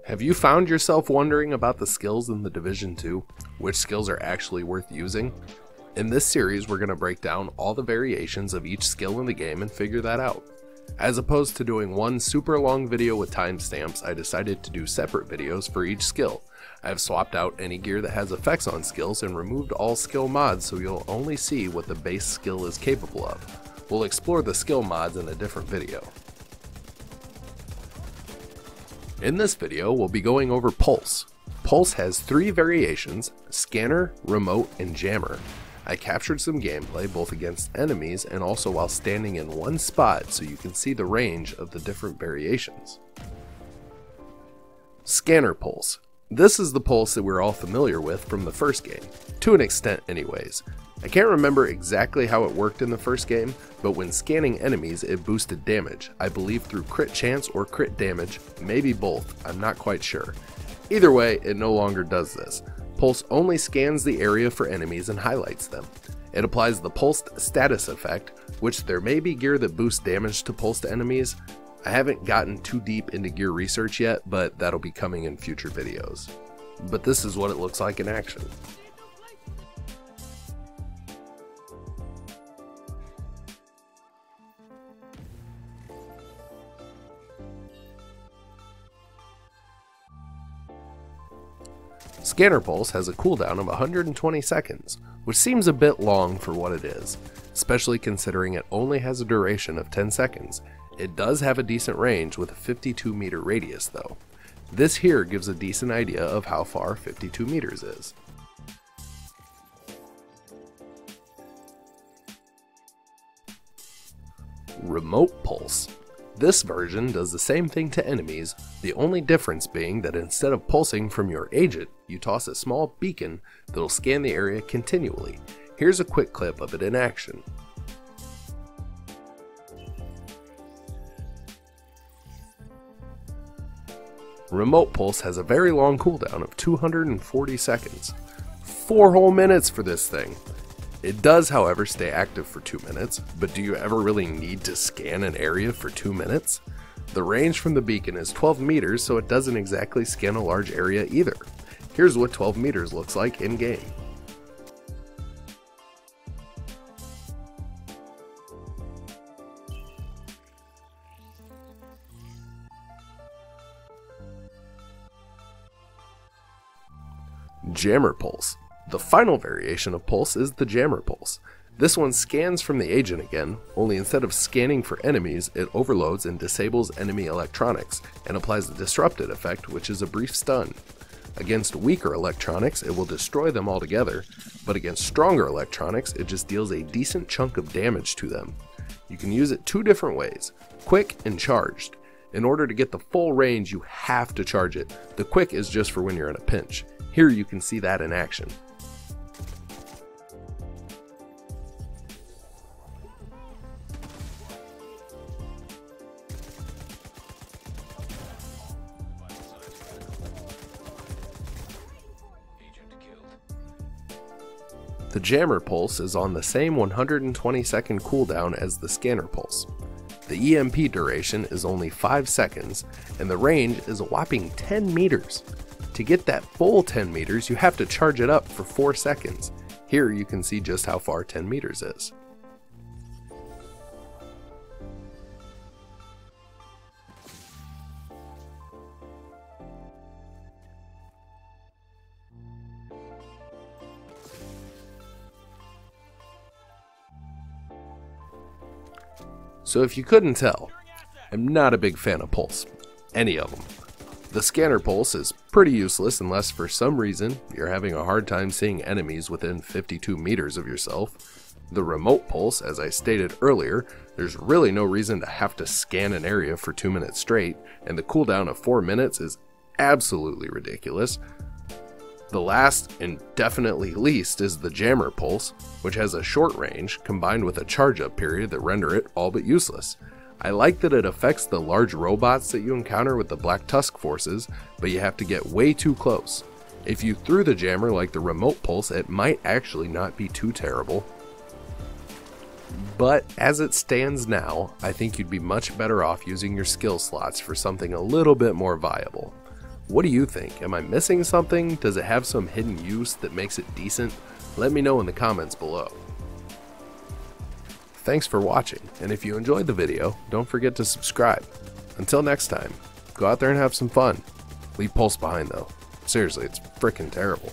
Have you found yourself wondering about the skills in the Division 2? Which skills are actually worth using? In this series, we're going to break down all the variations of each skill in the game and figure that out. As opposed to doing one super long video with timestamps, I decided to do separate videos for each skill. I have swapped out any gear that has effects on skills and removed all skill mods so you'll only see what the base skill is capable of. We'll explore the skill mods in a different video. In this video, we'll be going over Pulse. Pulse has 3 variations: Scanner, Remote, and Jammer. I captured some gameplay both against enemies and also while standing in one spot so you can see the range of the different variations. Scanner Pulse. This is the pulse that we're all familiar with from the first game, to an extent anyways. I can't remember exactly how it worked in the first game, but when scanning enemies it boosted damage, I believe through crit chance or crit damage, maybe both, I'm not quite sure. Either way, it no longer does this. Pulse only scans the area for enemies and highlights them. It applies the pulsed status effect, which there may be gear that boosts damage to pulsed enemies. I haven't gotten too deep into gear research yet, but that'll be coming in future videos. But this is what it looks like in action. Scanner Pulse has a cooldown of 120 seconds, which seems a bit long for what it is, especially considering it only has a duration of 10 seconds. It does have a decent range with a 52 meter radius though. This here gives a decent idea of how far 52 meters is. Remote Pulse. This version does the same thing to enemies, the only difference being that instead of pulsing from your agent, you toss a small beacon that'll scan the area continually. Here's a quick clip of it in action. Remote Pulse has a very long cooldown of 240 seconds. 4 whole minutes for this thing. It does, however, stay active for 2 minutes, but do you ever really need to scan an area for 2 minutes? The range from the beacon is 12 meters, so it doesn't exactly scan a large area either. Here's what 12 meters looks like in game. Jammer Pulse. The final variation of Pulse is the Jammer Pulse. This one scans from the agent again, only instead of scanning for enemies, it overloads and disables enemy electronics, and applies the Disrupted effect, which is a brief stun. Against weaker electronics, it will destroy them altogether, but against stronger electronics, it just deals a decent chunk of damage to them. You can use it 2 different ways, quick and charged. In order to get the full range, you have to charge it. The quick is just for when you're in a pinch. Here you can see that in action. The Jammer Pulse is on the same 120 second cooldown as the Scanner Pulse. The EMP duration is only 5 seconds, and the range is a whopping 10 meters. To get that full 10 meters, you have to charge it up for 4 seconds. Here you can see just how far 10 meters is. So if you couldn't tell, I'm not a big fan of Pulse. Any of them. The Scanner Pulse is pretty useless unless for some reason you're having a hard time seeing enemies within 52 meters of yourself. The Remote Pulse, as I stated earlier, there's really no reason to have to scan an area for 2 minutes straight, and the cooldown of 4 minutes is absolutely ridiculous. The last and definitely least is the Jammer Pulse, which has a short range combined with a charge-up period that render it all but useless. I like that it affects the large robots that you encounter with the Black Tusk forces, but you have to get way too close. If you threw the jammer like the Remote Pulse, it might actually not be too terrible. But as it stands now, I think you'd be much better off using your skill slots for something a little bit more viable. What do you think? Am I missing something? Does it have some hidden use that makes it decent? Let me know in the comments below. Thanks for watching, and if you enjoyed the video, don't forget to subscribe. Until next time, go out there and have some fun. Leave Pulse behind though. Seriously, it's frickin' terrible.